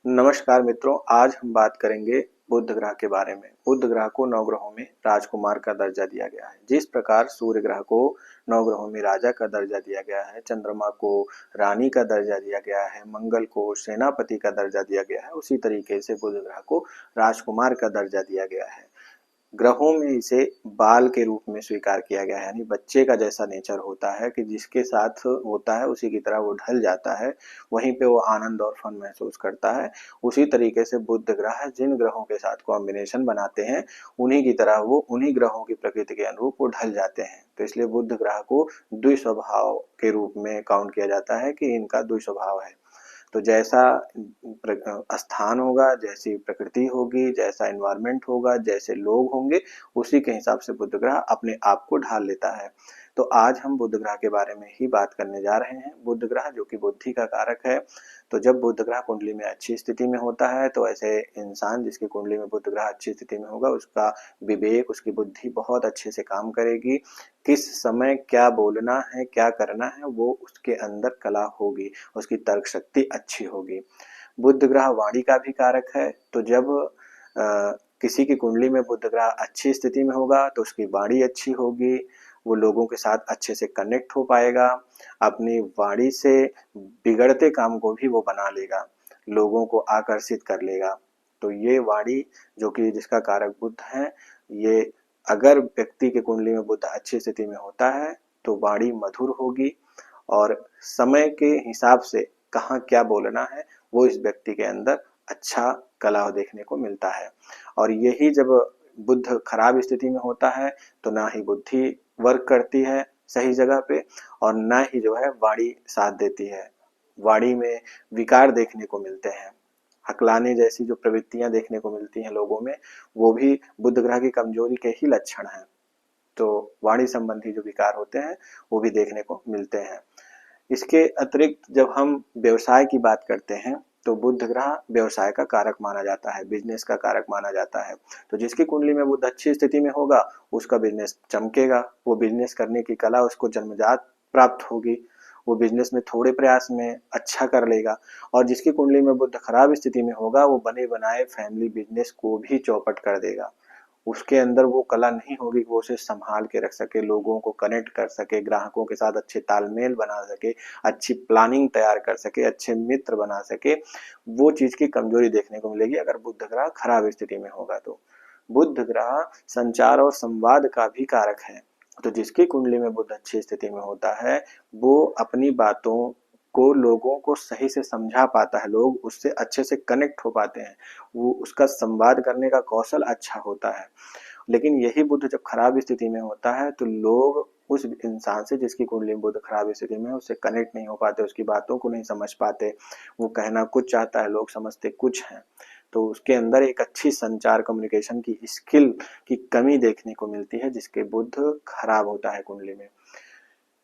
नमस्कार मित्रों, आज हम बात करेंगे बुध ग्रह के बारे में। बुध ग्रह को नवग्रहों में राजकुमार का दर्जा दिया गया है। जिस प्रकार सूर्य ग्रह को नवग्रहों में राजा का दर्जा दिया गया है, चंद्रमा को रानी का दर्जा दिया गया है, मंगल को सेनापति का दर्जा दिया गया है, उसी तरीके से बुध ग्रह को राजकुमार का दर्जा दिया गया है। ग्रहों में इसे बाल के रूप में स्वीकार किया गया है, यानी बच्चे का जैसा नेचर होता है कि जिसके साथ होता है उसी की तरह वो ढल जाता है, वहीं पे वो आनंद और फन महसूस करता है। उसी तरीके से बुध ग्रह जिन ग्रहों के साथ कॉम्बिनेशन बनाते हैं, उन्हीं की तरह वो उन्हीं ग्रहों की प्रकृति के अनुरूप वो ढल जाते हैं। तो इसलिए बुध ग्रह को द्विस्वभाव के रूप में काउंट किया जाता है कि इनका द्विस्वभाव है। तो जैसा स्थान होगा, जैसी प्रकृति होगी, जैसा एनवायरनमेंट होगा, जैसे लोग होंगे, उसी के हिसाब से बुध ग्रह अपने आप को ढाल लेता है। तो आज हम बुध ग्रह के बारे में ही बात करने जा रहे हैं। बुध ग्रह जो कि बुद्धि का कारक है। तो जब बुध ग्रह कुंडली में अच्छी स्थिति में होता है तो ऐसे इंसान जिसकी कुंडली में बुध ग्रह अच्छी स्थिति में होगा, उसका विवेक, उसकी बुद्धि बहुत अच्छे से काम करेगी। किस समय क्या बोलना है, क्या करना है, वो उसके अंदर कला होगी, उसकी तर्क शक्ति अच्छी होगी। बुध ग्रह वाणी का भी कारक है। तो जब किसी की कुंडली में बुध ग्रह अच्छी स्थिति में होगा तो उसकी वाणी अच्छी होगी, वो लोगों के साथ अच्छे से कनेक्ट हो पाएगा, अपनी वाणी से बिगड़ते काम को भी वो बना लेगा, लोगों को आकर्षित कर लेगा। तो ये वाणी जो कि जिसका कारक बुध है, ये अगर व्यक्ति की कुंडली में बुध अच्छी स्थिति में होता है तो वाणी मधुर होगी और समय के हिसाब से कहाँ क्या बोलना है वो इस व्यक्ति के अंदर अच्छा कला देखने को मिलता है। और यही जब बुध खराब स्थिति में होता है तो ना ही बुद्धि वर्क करती है सही जगह पे और ना ही जो है वाणी साथ देती है। वाणी में विकार देखने को मिलते हैं, हकलाने जैसी जो प्रवृत्तियां देखने को मिलती हैं लोगों में, वो भी बुध ग्रह की कमजोरी के ही लक्षण हैं। तो वाणी संबंधी जो विकार होते हैं वो भी देखने को मिलते हैं। इसके अतिरिक्त जब हम व्यवसाय की बात करते हैं तो बुध ग्रह व्यवसाय का कारक माना जाता है, बिजनेस का कारक माना जाता है। तो जिसकी कुंडली में बुध अच्छी स्थिति में होगा उसका बिजनेस चमकेगा, वो बिजनेस करने की कला उसको जन्मजात प्राप्त होगी, वो बिजनेस में थोड़े प्रयास में अच्छा कर लेगा। और जिसकी कुंडली में बुध खराब स्थिति में होगा वो बने बनाए फैमिली बिजनेस को भी चौपट कर देगा। उसके अंदर वो कला नहीं होगी कि वो उसे संभाल के रख सके, लोगों को कनेक्ट कर सके, ग्राहकों के साथ अच्छे तालमेल बना सके, अच्छी प्लानिंग तैयार कर सके, अच्छे मित्र बना सके। वो चीज की कमजोरी देखने को मिलेगी अगर बुध ग्रह खराब स्थिति में होगा। तो बुध ग्रह संचार और संवाद का भी कारक है। तो जिसकी कुंडली में बुध अच्छी स्थिति में होता है वो अपनी बातों को लोगों को सही से समझा पाता है, लोग उससे अच्छे से कनेक्ट हो पाते हैं, वो उसका संवाद करने का कौशल अच्छा होता है। लेकिन यही बुध जब खराब स्थिति में होता है तो लोग उस इंसान से जिसकी कुंडली में बुध खराब स्थिति में है उससे कनेक्ट नहीं हो पाते, उसकी बातों को नहीं समझ पाते, वो कहना कुछ चाहता है, लोग समझते कुछ हैं। तो उसके अंदर एक अच्छी संचार कम्युनिकेशन की स्किल की कमी देखने को मिलती है जिसके बुध खराब होता है कुंडली में।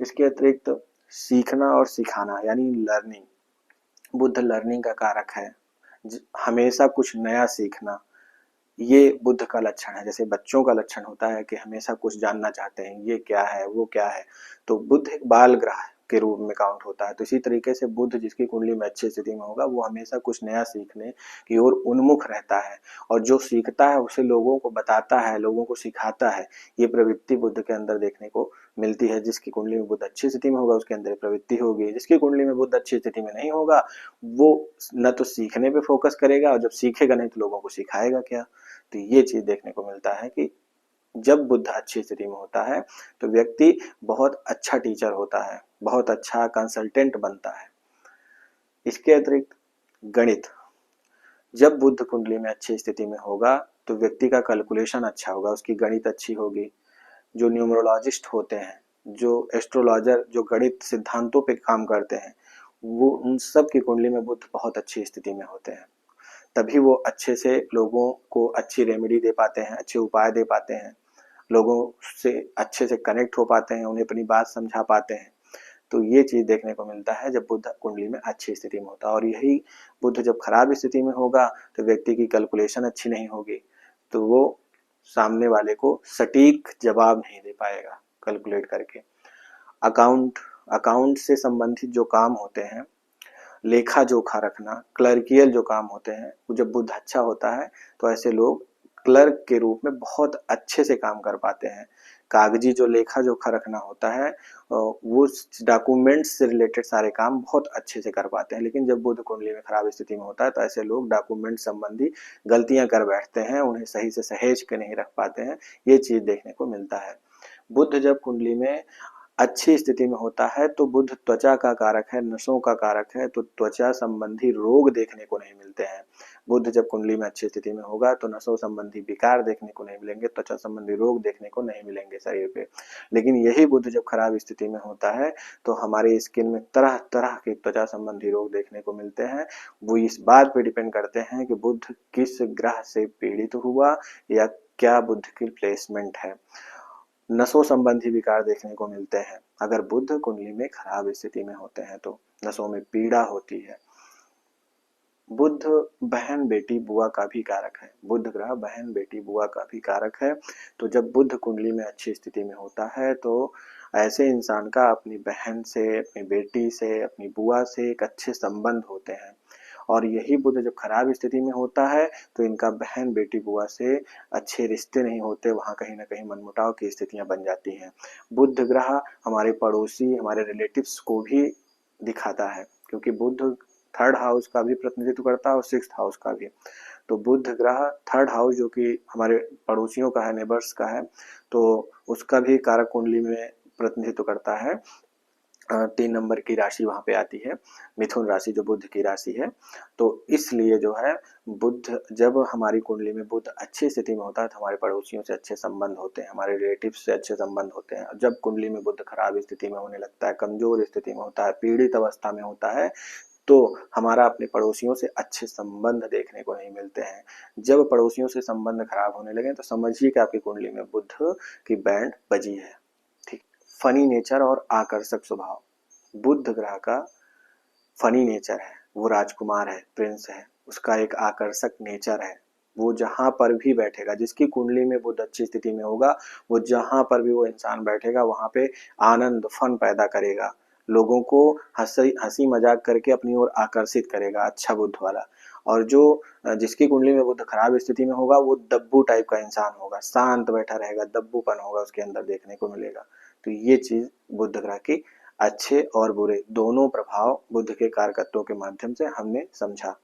इसके अतिरिक्त सीखना और सिखाना यानी लर्निंग, बुध लर्निंग का कारक है। हमेशा कुछ नया सीखना ये बुध का लक्षण है। जैसे बच्चों का लक्षण होता है कि हमेशा कुछ जानना चाहते हैं, ये क्या है, वो क्या है। तो बुध एक बाल ग्रह के रूप में काउंट होता है। तो इसी तरीके से बुध जिसकी कुंडली में अच्छी स्थिति में होगा वो हमेशा कुछ नया सीखने की ओर उन्मुख रहता है और जो सीखता है उसे लोगों को बताता है, लोगों को सिखाता है। ये प्रवृत्ति बुध के अंदर देखने को मिलती है। जिसकी कुंडली में बुध अच्छी स्थिति में होगा उसके अंदर प्रवृत्ति होगी। जिसकी कुंडली में बुध अच्छी स्थिति में नहीं होगा वो न तो सीखने पे फोकस करेगा और जब सीखेगा नहीं तो लोगों को सिखाएगा क्या। तो ये चीज देखने को मिलता है कि जब बुध अच्छी स्थिति में होता है तो व्यक्ति बहुत अच्छा टीचर होता है, बहुत अच्छा कंसल्टेंट बनता है। इसके अतिरिक्त गणित, जब बुध कुंडली में अच्छी स्थिति में होगा तो व्यक्ति का कैलकुलेशन अच्छा होगा, उसकी गणित अच्छी होगी। जो न्यूमरोलॉजिस्ट होते हैं, जो एस्ट्रोलॉजर, जो गणित सिद्धांतों पे काम करते हैं, वो उन सब की कुंडली में बुध बहुत अच्छी स्थिति में होते हैं। तभी वो अच्छे से लोगों को अच्छी रेमेडी दे पाते हैं, अच्छे उपाय दे पाते हैं, लोगों से अच्छे से कनेक्ट हो पाते हैं, उन्हें अपनी बात समझा पाते हैं। तो ये चीज देखने को मिलता है जब बुध कुंडली में अच्छी स्थिति में होता है। और यही बुध जब खराब स्थिति में होगा तो व्यक्ति की कैलकुलेशन अच्छी नहीं होगी, तो वो सामने वाले को सटीक जवाब नहीं दे पाएगा कैलकुलेट करके। अकाउंट अकाउंट से संबंधित जो काम होते हैं, लेखा जोखा रखना, क्लर्कियल जो काम होते हैं, वो जब बुध अच्छा होता है तो ऐसे लोग क्लर्क के रूप में बहुत अच्छे से काम कर पाते हैं। कागजी जो लेखा जोखा रखना होता है वो डॉक्यूमेंट्स से रिलेटेड सारे काम बहुत अच्छे से कर पाते हैं। लेकिन जब बुध कुंडली में खराब स्थिति में होता है तो ऐसे लोग डॉक्यूमेंट संबंधी गलतियां कर बैठते हैं, उन्हें सही से सहेज के नहीं रख पाते हैं। ये चीज देखने को मिलता है। बुध जब कुंडली में अच्छी स्थिति में होता है तो बुध त्वचा का कारक है, नसों का कारक है, तो त्वचा संबंधी रोग देखने को नहीं मिलते हैं। बुध जब कुंडली में अच्छी स्थिति में होगा तो नसों संबंधी विकार देखने को नहीं मिलेंगे, त्वचा संबंधी रोग देखने को नहीं मिलेंगे शरीर पे। लेकिन यही बुध जब खराब स्थिति में होता है तो हमारे स्किन में तरह तरह के त्वचा संबंधी रोग देखने को मिलते हैं। वो इस बात पे डिपेंड करते हैं कि बुध किस ग्रह से पीड़ित हुआ या क्या बुध की प्लेसमेंट है। नसों संबंधी विकार देखने को मिलते हैं अगर बुध कुंडली में खराब स्थिति में होते हैं तो नसों में पीड़ा होती है। बुध बहन बेटी बुआ का भी कारक है। बुध ग्रह बहन बेटी बुआ का भी कारक है। तो जब बुध कुंडली में अच्छी स्थिति में होता है तो ऐसे इंसान का अपनी बहन से, अपनी बेटी से, अपनी बुआ से एक अच्छे संबंध होते हैं। और यही बुध जब खराब स्थिति में होता है तो इनका बहन बेटी बुआ से अच्छे रिश्ते नहीं होते, वहां कहीं ना कहीं मनमुटाव की स्थितियां बन जाती हैं। बुध ग्रह हमारे पड़ोसी, हमारे रिलेटिव्स को भी दिखाता है, क्योंकि बुध थर्ड हाउस का भी प्रतिनिधित्व करता है और सिक्स्थ हाउस का भी। तो बुध ग्रह थर्ड हाउस जो कि हमारे पड़ोसियों का है, नेबर्स का है, तो उसका भी कारक कुंडली में प्रतिनिधित्व करता है। 3 नंबर की राशि वहां पे आती है, मिथुन राशि, जो बुध की राशि है। तो इसलिए जो है बुध जब हमारी कुंडली में बुध अच्छी स्थिति में होता है तो हमारे पड़ोसियों से अच्छे संबंध होते हैं, हमारे रिलेटिव से अच्छे संबंध होते हैं। जब कुंडली में बुध खराब स्थिति में होने लगता है, कमजोर स्थिति में होता है, पीड़ित अवस्था में होता है, तो हमारा अपने पड़ोसियों से अच्छे संबंध देखने को नहीं मिलते हैं। जब पड़ोसियों से संबंध खराब होने लगे तो समझिए कि आपकी कुंडली में बुध की बैंड बजी है। ठीक। फनी नेचर और आकर्षक स्वभाव, बुध ग्रह का फनी नेचर है, वो राजकुमार है, प्रिंस है, उसका एक आकर्षक नेचर है। वो जहां पर भी बैठेगा, जिसकी कुंडली में बुध अच्छी स्थिति में होगा, वो जहां पर भी वो इंसान बैठेगा वहां पे आनंद, फन पैदा करेगा, लोगों को हंसी मजाक करके अपनी ओर आकर्षित करेगा, अच्छा बुध वाला। और जो जिसकी कुंडली में बुध खराब स्थिति में होगा वो दब्बू टाइप का इंसान होगा, शांत बैठा रहेगा, दब्बूपन होगा उसके अंदर देखने को मिलेगा। तो ये चीज बुध ग्रह की अच्छे और बुरे दोनों प्रभाव बुध के कारकत्वों के माध्यम से हमने समझा।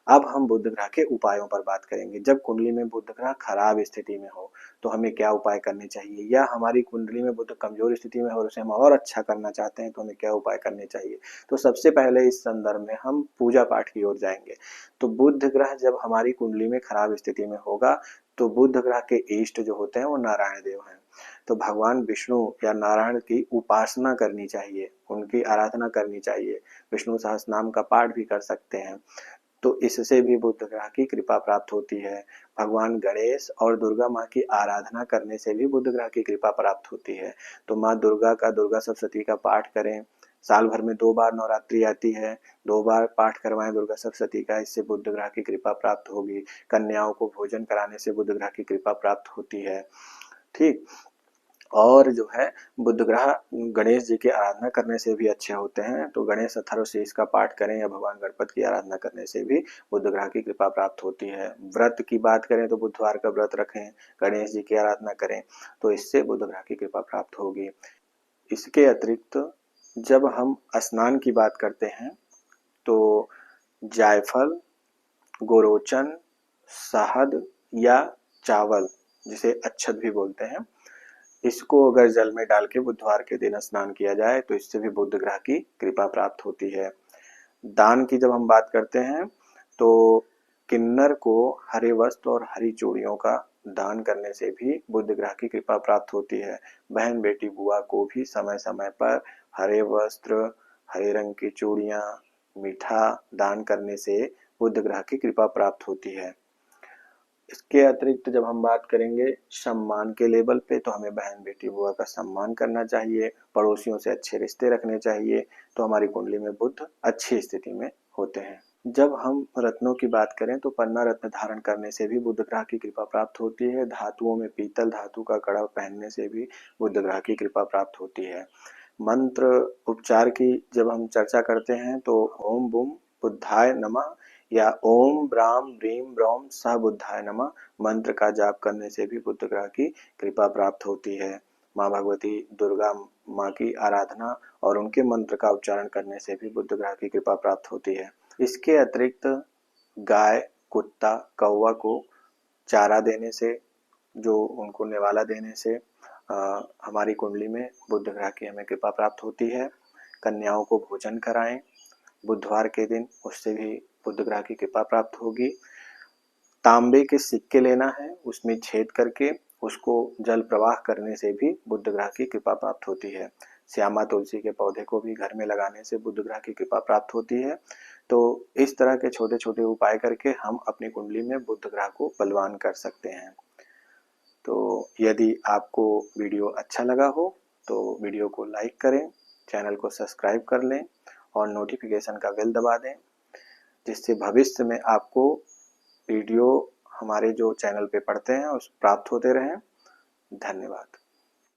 अब हम बुध ग्रह के उपायों पर बात करेंगे। जब कुंडली में बुध ग्रह खराब स्थिति में हो तो हमें क्या उपाय करने चाहिए, या हमारी कुंडली में बुध कमजोर स्थिति में हो और उसे हम और अच्छा करना चाहते हैं तो हमें क्या उपाय करने चाहिए। तो सबसे पहले इस संदर्भ में हम पूजा पाठ की ओर जाएंगे। तो बुध ग्रह जब हमारी कुंडली में खराब स्थिति में होगा तो बुध ग्रह के इष्ट जो होते हैं वो नारायण देव हैं। तो भगवान विष्णु या नारायण की उपासना करनी चाहिए, उनकी आराधना करनी चाहिए। विष्णु सहस्त्रनाम का पाठ भी कर सकते हैं, तो इससे भी बुध ग्रह की कृपा प्राप्त होती है। भगवान गणेश और दुर्गा माँ की आराधना करने से भी बुध ग्रह की कृपा प्राप्त होती है। तो माँ दुर्गा का, दुर्गा सप्तशती का पाठ करें। साल भर में 2 बार नवरात्रि आती है, 2 बार पाठ करवाएं दुर्गा सप्तशती का, इससे बुध ग्रह की कृपा प्राप्त होगी। कन्याओं को भोजन कराने से बुध ग्रह की कृपा प्राप्त होती है। ठीक। और जो है बुध ग्रह गणेश जी की आराधना करने से भी अच्छे होते हैं। तो गणेश अथर्वशीष का पाठ करें या भगवान गणपति की आराधना करने से भी बुध ग्रह की कृपा प्राप्त होती है। व्रत की बात करें तो बुधवार का व्रत रखें, गणेश जी की आराधना करें, तो इससे बुध ग्रह की कृपा प्राप्त होगी। इसके अतिरिक्त जब हम स्नान की बात करते हैं तो जायफल, गोरोचन, शहद या चावल, जिसे अच्छत भी बोलते हैं, इसको अगर जल में डाल के बुधवार के दिन स्नान किया जाए तो इससे भी बुध ग्रह की कृपा प्राप्त होती है। दान की जब हम बात करते हैं तो किन्नर को हरे वस्त्र और हरी चूड़ियों का दान करने से भी बुध ग्रह की कृपा प्राप्त होती है। बहन बेटी बुआ को भी समय समय पर हरे वस्त्र, हरे रंग की चूड़ियां, मीठा दान करने से बुध ग्रह की कृपा प्राप्त होती है। इसके अतिरिक्त जब हम बात करेंगे सम्मान के लेवल पे, तो हमें बहन बेटी बुआ का सम्मान करना चाहिए, पड़ोसियों से अच्छे रिश्ते रखने चाहिए, तो हमारी कुंडली में बुध अच्छी स्थिति में होते हैं। जब हम रत्नों की बात करें तो पन्ना रत्न धारण करने से भी बुध ग्रह की कृपा प्राप्त होती है। धातुओं में पीतल धातु का कड़ा पहनने से भी बुध ग्रह की कृपा प्राप्त होती है। मंत्र उपचार की जब हम चर्चा करते हैं तो ओम बुम बुद्धाय नमः या ओम ब्राम ब्रीम ब्रौम सह बुद्धाय नमः मंत्र का जाप करने से भी बुध ग्रह की कृपा प्राप्त होती है। माँ भगवती दुर्गा माँ की आराधना और उनके मंत्र का उच्चारण करने से भी बुध ग्रह की कृपा प्राप्त होती है। इसके अतिरिक्त गाय, कुत्ता, कौवा को चारा देने से, जो उनको निवाला देने से हमारी कुंडली में बुध ग्रह की हमें कृपा प्राप्त होती है। कन्याओं को भोजन कराएं बुधवार के दिन, उससे भी बुध ग्रह की कृपा प्राप्त होगी। तांबे के सिक्के लेना है, उसमें छेद करके उसको जल प्रवाह करने से भी बुध ग्रह की कृपा प्राप्त होती है। श्यामा तुलसी के पौधे को भी घर में लगाने से बुध ग्रह की कृपा प्राप्त होती है। तो इस तरह के छोटे छोटे उपाय करके हम अपनी कुंडली में बुध ग्रह को बलवान कर सकते हैं। तो यदि आपको वीडियो अच्छा लगा हो तो वीडियो को लाइक करें, चैनल को सब्सक्राइब कर लें और नोटिफिकेशन का बेल दबा दें, जिससे भविष्य में आपको वीडियो हमारे जो चैनल पे पढ़ते हैं उस प्राप्त होते रहें। धन्यवाद।